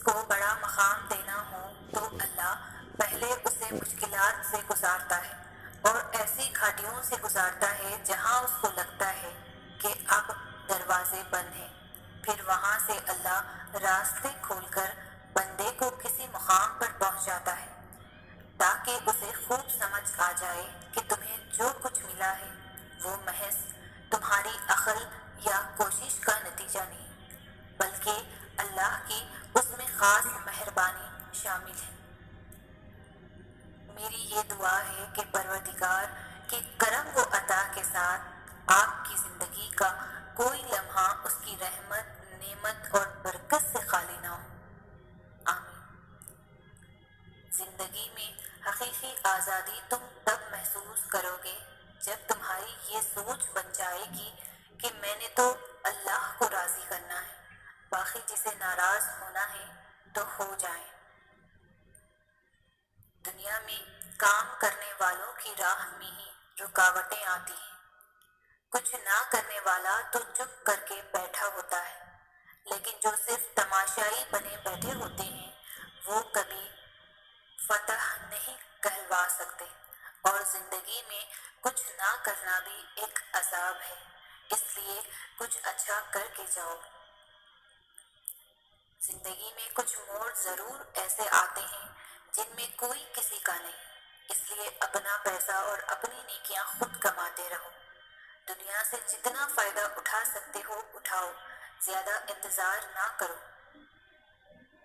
کو بڑا مقام دینا ہو تو اللہ پہلے اسے مشکلات سے گزارتا ہے اور ایسی گھاٹیوں سے گزارتا ہے جہاں اس کو لگتا ہے کہ اب دروازے بند ہیں۔ پھر وہاں سے اللہ راستے کھول کر بندے کو کسی مقام پر پہنچاتا ہے تاکہ اسے خوب سمجھ آ جائے کہ تمہیں جو کچھ ملا ہے وہ محض تمہاری عقل یا کوشش کا نتیجہ نہیں، بلکہ اللہ کی اس میں خاص مہربانی شامل ہے۔ میری یہ دعا ہے کہ پروردگار کے کرم و عطا کے ساتھ آپ کی زندگی کا کوئی لمحہ اس کی رحمت، نعمت اور برکت سے خالی نہ ہو۔ آمین۔ زندگی میں حقیقی آزادی تم تب محسوس کرو گے جب تمہاری یہ سوچ بن جائے گی کہ میں نے تو اللہ کو راضی کرنا ہے، باقی جسے ناراض ہونا ہے تو ہو جائیں۔ دنیا میں کام کرنے والوں کی راہ میں ہی رکاوٹیں آتی ہیں۔ کچھ نہ کرنے والا تو چپ کر کے بیٹھا ہوتا ہے، لیکن جو صرف تماشائی بنے بیٹھے ہوتے ہیں وہ کبھی فتح نہیں کہلوا سکتے، اور زندگی میں کچھ نہ کرنا بھی ایک عذاب ہے، اس لیے کچھ اچھا کر کے جاؤ۔ زندگی میں کچھ موڑ ضرور ایسے آتے ہیں جن میں کوئی کسی کا نہیں، اس لیے اپنا پیسہ اور اپنی نیکیاں خود کماتے رہو۔ دنیا سے جتنا فائدہ اٹھا سکتے ہو اٹھاؤ، زیادہ انتظار نہ کرو۔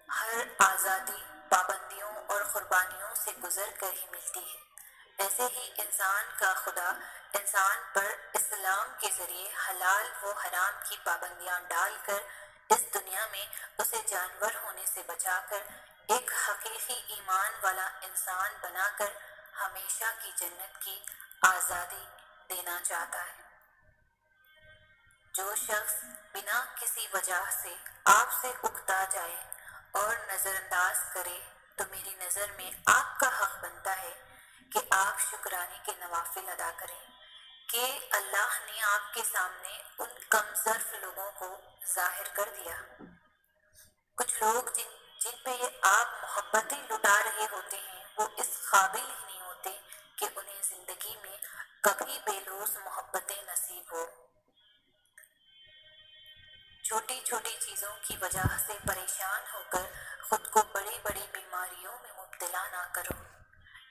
ہر آزادی پابندیوں اور قربانیوں سے گزر کر ہی ملتی ہے۔ ایسے ہی انسان کا خدا انسان پر اسلام کے ذریعے حلال و حرام کی پابندیاں ڈال کر اس دنیا میں اسے جانور ہونے سے بچا کر ایک حقیقی ایمان والا انسان بنا کر ہمیشہ کی جنت کی آزادی دینا چاہتا ہے۔ جو شخص بنا کسی وجہ سے آپ سے اکتا جائے اور نظر انداز کرے تو میری نظر میں آپ کا حق بنتا ہے کہ آپ شکرانے کے نوافل ادا کریں کہ اللہ نے آپ کے سامنے ان کم ظرف لوگوں کو ظاہر کر دیا۔ کچھ لوگ جن پہ آپ محبتیں لٹا رہے ہوتے ہیں وہ اس قابل ہی نہیں ہوتے کہ انہیں زندگی میں کبھی بے لوث محبتیں نصیب ہو۔ چھوٹی چھوٹی چیزوں کی وجہ سے پریشان ہو کر خود کو بڑی بڑی بیماریوں میں مبتلا نہ کرو۔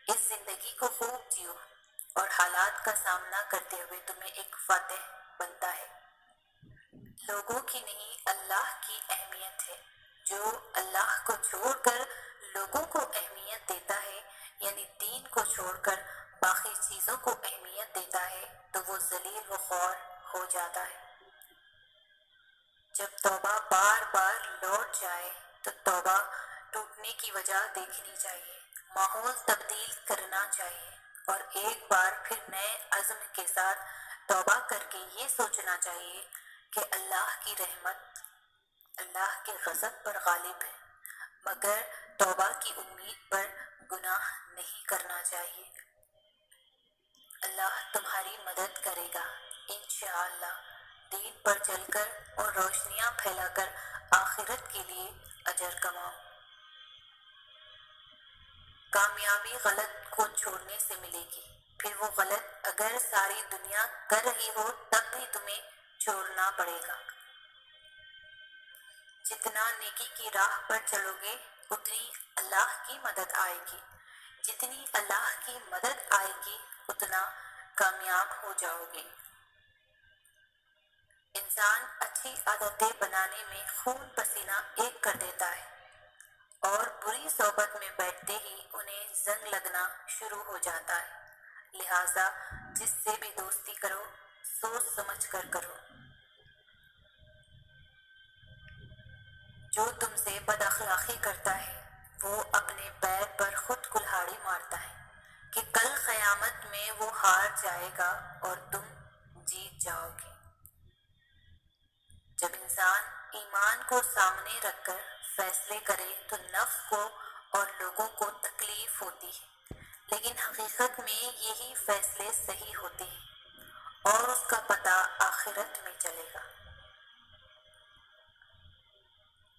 اس زندگی کو خوب جیو اور حالات کا سامنا کرتے ہوئے تمہیں ایک فاتح بنتا ہے۔ لوگوں کی نہیں اللہ کی اہمیت ہے۔ جو اللہ کو چھوڑ کر لوگوں کو اہمیت دیتا ہے، یعنی دین کو چھوڑ کر باقی چیزوں کو اہمیت دیتا ہے تو وہ ذلیل و خوار ہو جاتا ہے۔ جب توبہ بار بار لوٹ جائے تو توبہ ٹوٹنے کی وجہ دیکھنی چاہیے، ماحول تبدیل کرنا چاہیے اور ایک بار پھر نئے عزم کے ساتھ توبہ کر کے یہ سوچنا چاہیے کہ اللہ کی رحمت اللہ کے غضب پر غالب ہے، مگر توبہ کی امید پر گناہ نہیں کرنا چاہیے۔ اللہ تمہاری مدد کرے گا انشاءاللہ۔ دین پر چل کر اور روشنیاں پھیلا کر آخرت کے لیے اجر کماؤ۔ کامیابی غلط کو چھوڑنے سے ملے گی، پھر وہ غلط اگر ساری دنیا کر رہی ہو تب بھی تمہیں چھوڑنا پڑے گا۔ جتنا نیکی کی راہ پر چلو گے اتنی اللہ کی مدد آئے گی، جتنی اللہ کی مدد آئے گی اتنا کامیاب ہو جاؤ گے۔ انسان اچھی عادتیں بنانے میں خون پسینہ ایک کر دیتا ہے اور بری صحبت میں بیٹھتے ہی انہیں زنگ لگنا شروع ہو جاتا ہے، لہٰذا جس سے بھی دوستی کرو سوچ سمجھ کر کرو۔ جو تم سے بد اخلاقی کرتا ہے وہ اپنے پیر پر خود کلہاڑی مارتا ہے کہ کل قیامت میں وہ ہار جائے گا اور تم جیت جاؤ گے۔ جب انسان ایمان کو سامنے رکھ کر فیصلے کرے تو نفس کو اور لوگوں کو تکلیف ہوتی ہے، لیکن حقیقت میں یہی فیصلے صحیح ہوتے ہیں اور اس کا پتہ آخرت میں چلے گا۔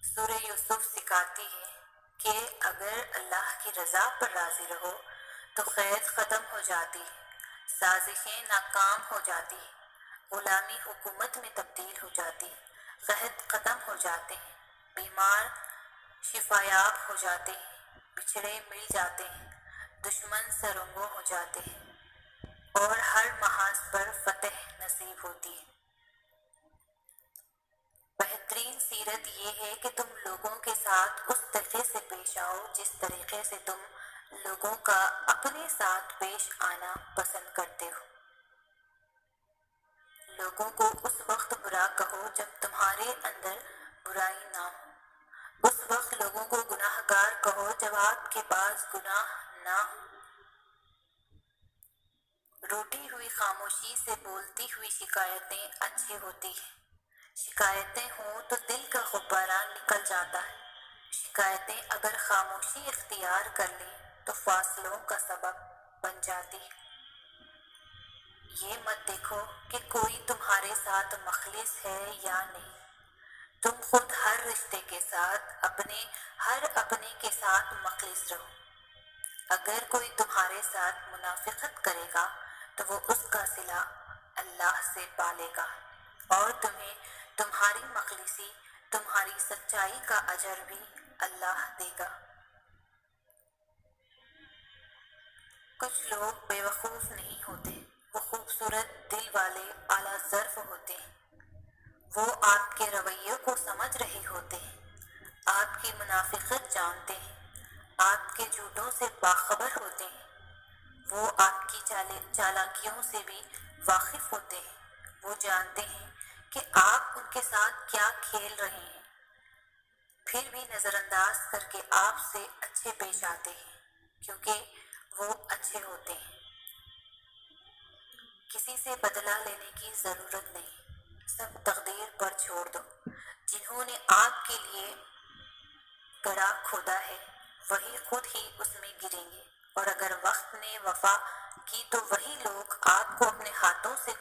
سورہ یوسف سکھاتی ہے کہ اگر اللہ کی رضا پر راضی رہو تو قید ختم ہو جاتی ہے، سازشیں ناکام ہو جاتی ہیں، غلامی حکومت میں تبدیل ہو جاتی ہے، قحط ختم ہو جاتے ہیں، بیمار شفایاب ہو جاتے ہیں، بچھڑے مل جاتے ہیں، دشمن سرنگوں ہو جاتے ہیں اور ہر محاذ پر فتح نصیب ہوتی ہے۔ بہترین سیرت یہ ہے کہ تم لوگوں کے ساتھ اس طریقے سے پیش آؤ جس طریقے سے تم لوگوں کا اپنے ساتھ پیش آنا پسند کرتے ہو۔ لوگوں کو اس وقت برا کہو جب تمہارے اندر برائی نہ ہو، اس وقت لوگوں کو گناہ گار کہو جب آپ کے پاس گناہ نہ ہو۔ روٹی ہوئی خاموشی سے بولتی ہوئی شکایتیں اچھی ہوتی ہیں۔ شکایتیں ہوں تو دل کا غبارہ نکل جاتا ہے۔ شکایتیں اگر خاموشی اختیار کر لیں تو فاصلوں کا سبب بن جاتی ہے۔ یہ مت دیکھو کہ کوئی تمہارے ساتھ مخلص ہے یا نہیں، تم خود ہر رشتے کے ساتھ ہر اپنے کے ساتھ مخلص رہو۔ اگر کوئی تمہارے ساتھ منافقت کرے گا تو وہ اس کا صلہ اللہ سے پالے گا اور تمہیں تمہاری مخلصی، تمہاری سچائی کا اجر بھی اللہ دے گا۔ کچھ لوگ بے وقوف نہیں ہوتے، وہ خوبصورت دل والے اعلیٰ ظرف ہوتے ہیں۔ وہ آپ کے رویے کو سمجھ رہے ہوتے ہیں، آپ کی منافقت جانتے ہیں، آپ کے جھوٹوں سے باخبر ہوتے ہیں۔ وہ آپ کی چالاکیوں سے بھی واقف ہوتے ہیں۔ وہ جانتے ہیں کہ آپ ان کے ساتھ کیا کھیل رہے ہیں، پھر بھی نظر انداز کر کے آپ سے اچھے پیش آتے ہیں کیونکہ وہ اچھے ہوتے ہیں۔ کسی سے بدلہ لینے کی ضرورت نہیں، سب تقدیر پر چھوڑ دو۔ جنہوں نے آپ کے لیے گڑھا کھودا ہے وہی خود ہی اس میں گریں گے، اور اگر وقت نے وفا کی تو وہی لوگ آپ کو اپنے ہاتھوں سے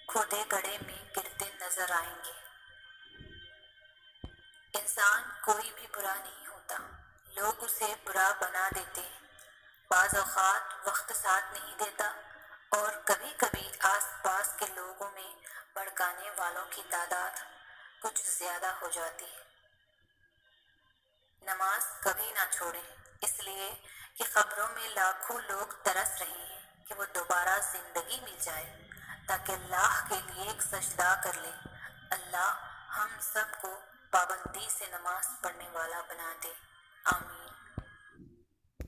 کھودے گڑھے میں گرتے نظر آئیں گے۔ انسان کوئی بھی برا نہیں ہوتا، لوگ اسے برا بنا دیتے ہیں۔ بعض اوقات وقت ساتھ نہیں دیتا اور کبھی کبھی آس پاس کے لوگوں میں بھڑکانے والوں کی تعداد کچھ زیادہ ہو جاتی ہے۔ نماز کبھی نہ چھوڑیں، اس لیے کہ قبروں میں لاکھوں لوگ ترس رہے ہیں کہ وہ دوبارہ زندگی مل جائے تاکہ اللہ کے لیے ایک سجدہ کر لیں۔ اللہ ہم سب کو پابندی سے نماز پڑھنے والا بنا دے، آمین۔